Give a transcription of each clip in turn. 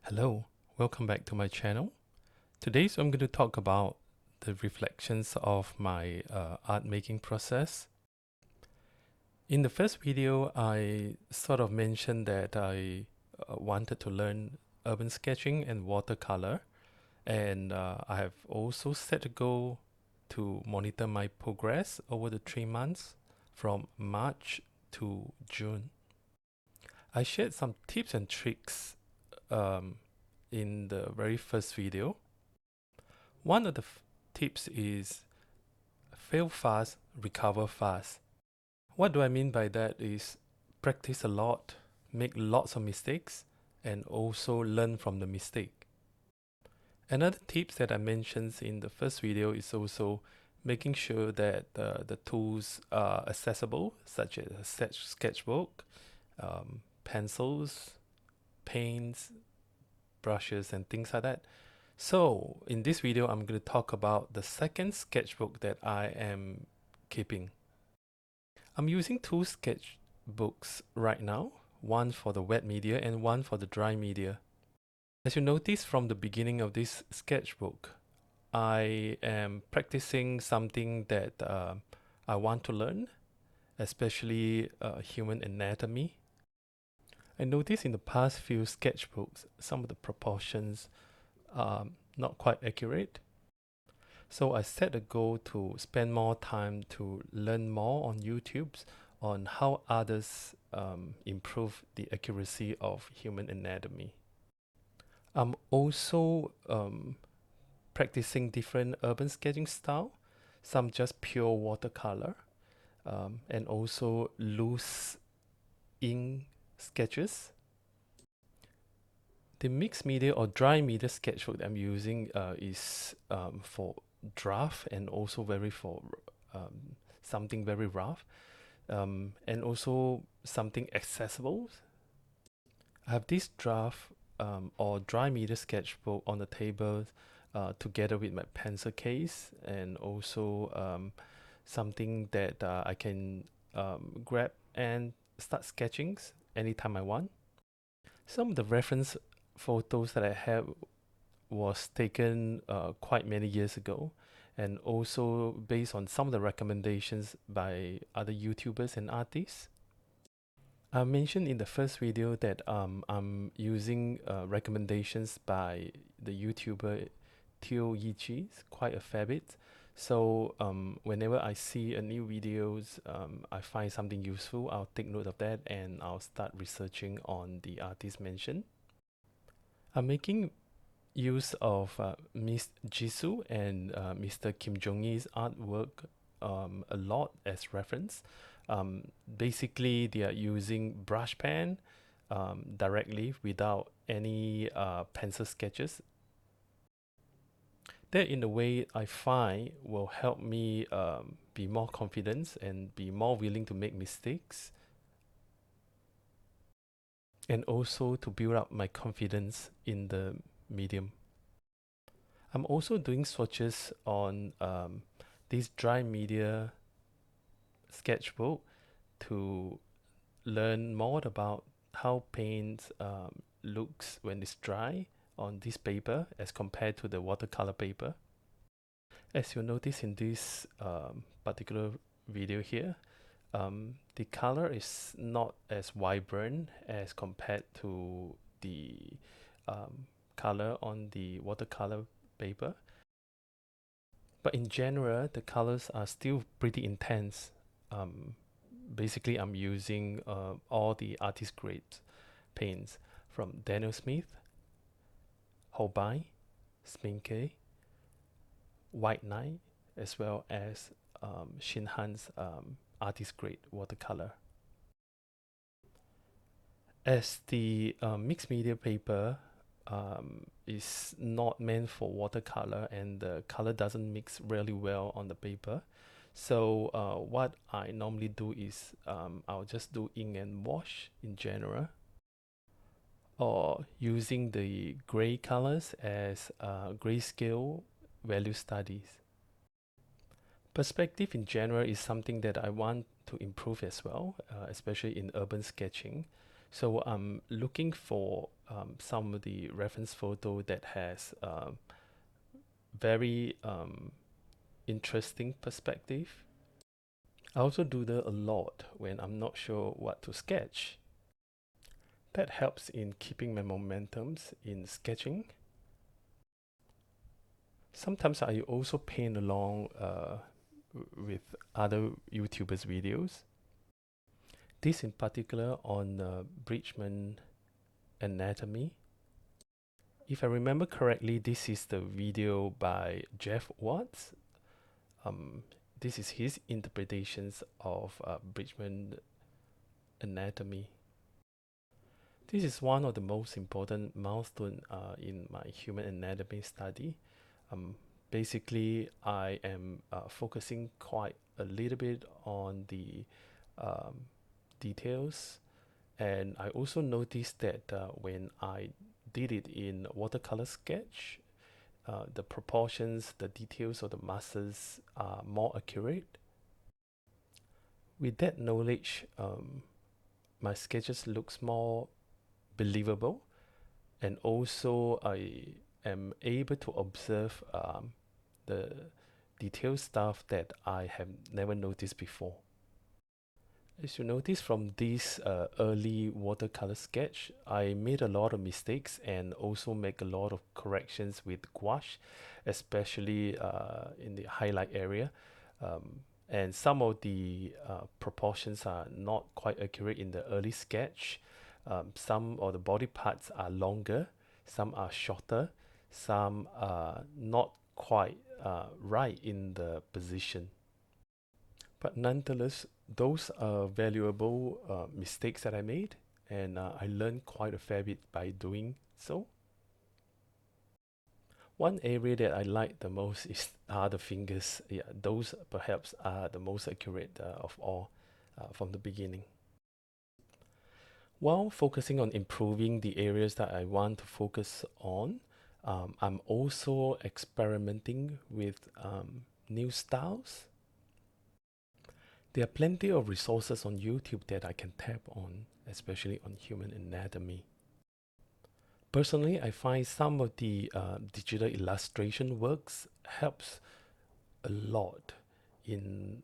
Hello, welcome back to my channel. Today I'm going to talk about the reflections of my art making process. In the first video, I sort of mentioned that I wanted to learn urban sketching and watercolor, and I have also set a goal to monitor my progress over the 3 months from March to June. I shared some tips and tricks in the very first video. One of the tips is fail fast, recover fast. What do I mean by that is practice a lot, make lots of mistakes, and also learn from the mistake. Another tips that I mentioned in the first video is also making sure that the tools are accessible, such as a sketchbook, pencils, paints, brushes, and things like that. So in this video, I'm going to talk about the second sketchbook that I am keeping. I'm using two sketchbooks right now, one for the wet media and one for the dry media. As you notice from the beginning of this sketchbook, I am practicing something that I want to learn, especially human anatomy. I noticed in the past few sketchbooks, some of the proportions are not quite accurate. So I set a goal to spend more time to learn more on YouTube on how others improve the accuracy of human anatomy. I'm also practicing different urban sketching style, some just pure watercolor, and also loose ink sketches. The mixed media or dry media sketchbook that I'm using is for draft and also for something very rough, and also something accessible. I have this draft or dry media sketchbook on the table together with my pencil case, and also something that I can grab and start sketching anytime I want. Some of the reference photos that I have was taken quite many years ago, and also based on some of the recommendations by other YouTubers and artists. I mentioned in the first video that I'm using recommendations by the YouTuber Teo Yichi, quite a fair bit. So whenever I see a new videos, I find something useful, I'll take note of that and I'll start researching on the artist mentioned. I'm making use of Miss Jisoo and Mr. Kim Jong-il's artwork a lot as reference. Basically, they are using brush pen directly without any pencil sketches. That, in a way, I find will help me be more confident and be more willing to make mistakes, and also to build up my confidence in the medium. I'm also doing swatches on this dry media sketchbook to learn more about how paint looks when it's dry on this paper as compared to the watercolor paper. As you'll notice in this particular video here, the color is not as vibrant as compared to the color on the watercolor paper. But in general, the colors are still pretty intense. Basically, I'm using all the artist grade paints from Daniel Smith, Holbein, Sminke, White Knight, as well as Shinhan's artist grade watercolor. As the mixed media paper is not meant for watercolor and the color doesn't mix really well on the paper, so what I normally do is I'll just do ink and wash in general, or using the gray colors as grayscale value studies. Perspective in general is something that I want to improve as well, especially in urban sketching. So I'm looking for some of the reference photo that has very interesting perspective. I also doodle a lot when I'm not sure what to sketch. That helps in keeping my momentums in sketching. Sometimes I also paint along with other YouTubers' videos. This in particular on Bridgman anatomy. If I remember correctly, this is the video by Jeff Watts. This is his interpretations of Bridgman anatomy. This is one of the most important milestones in my human anatomy study. Basically, I am focusing quite a little bit on the details, and I also noticed that when I did it in watercolor sketch, the proportions, the details of the muscles are more accurate. With that knowledge, my sketches looks more believable, and also I am able to observe the detailed stuff that I have never noticed before. As you notice from this early watercolor sketch, I made a lot of mistakes and also make a lot of corrections with gouache, especially in the highlight area. And some of the proportions are not quite accurate in the early sketch. Some of the body parts are longer, some are shorter, some are not quite right in the position. But nonetheless, those are valuable mistakes that I made, and I learned quite a fair bit by doing so. One area that I like the most are the fingers. Yeah, those perhaps are the most accurate of all from the beginning. While focusing on improving the areas that I want to focus on, I'm also experimenting with new styles. There are plenty of resources on YouTube that I can tap on, especially on human anatomy. Personally, I find some of the digital illustration works helps a lot in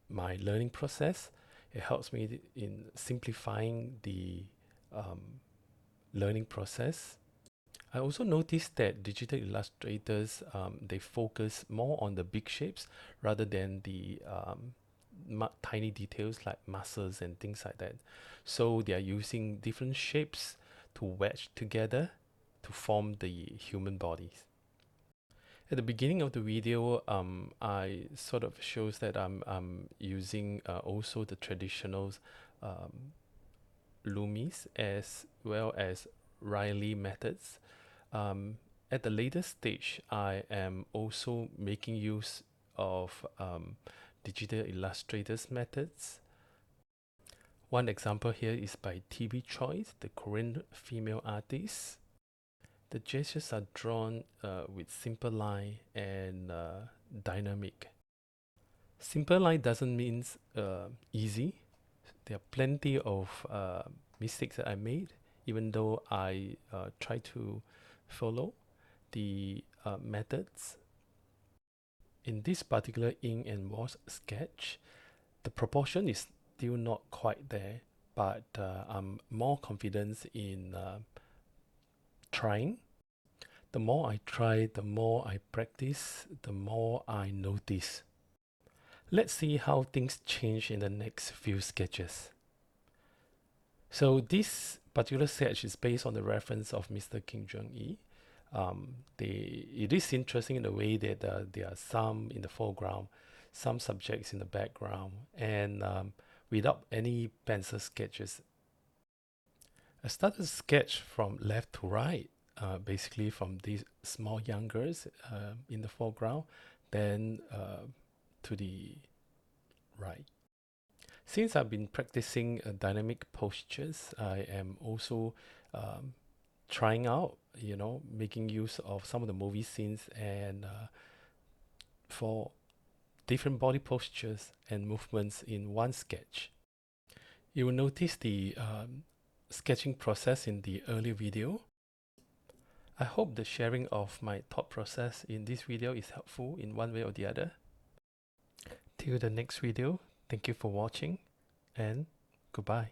my learning process. It helps me in simplifying the learning process. I also noticed that digital illustrators they focus more on the big shapes rather than the tiny details like muscles and things like that. So they are using different shapes to wedge together to form the human bodies. At the beginning of the video, I sort of shows that I'm using also the traditional Loomis as well as Riley methods. At the later stage, I am also making use of digital illustrators methods. One example here is by TB Choice, the Korean female artist. The gestures are drawn with simple line and dynamic. Simple line doesn't mean easy. There are plenty of mistakes that I made, even though I try to follow the methods. In this particular ink and wash sketch, the proportion is still not quite there, but I'm more confident in trying. The more I try, the more I practice, the more I notice. Let's see how things change in the next few sketches. So this particular sketch is based on the reference of Mr. Kim Jong-il. It is interesting in the way that there are some in the foreground, some subjects in the background, and without any pencil sketches. I started to sketch from left to right, basically from these small young girls in the foreground, then to the right. Since I've been practicing dynamic postures, I am also trying out, making use of some of the movie scenes and for different body postures and movements in one sketch. You will notice the sketching process in the earlier video. I hope the sharing of my thought process in this video is helpful in one way or the other. Till the next video, thank you for watching and goodbye.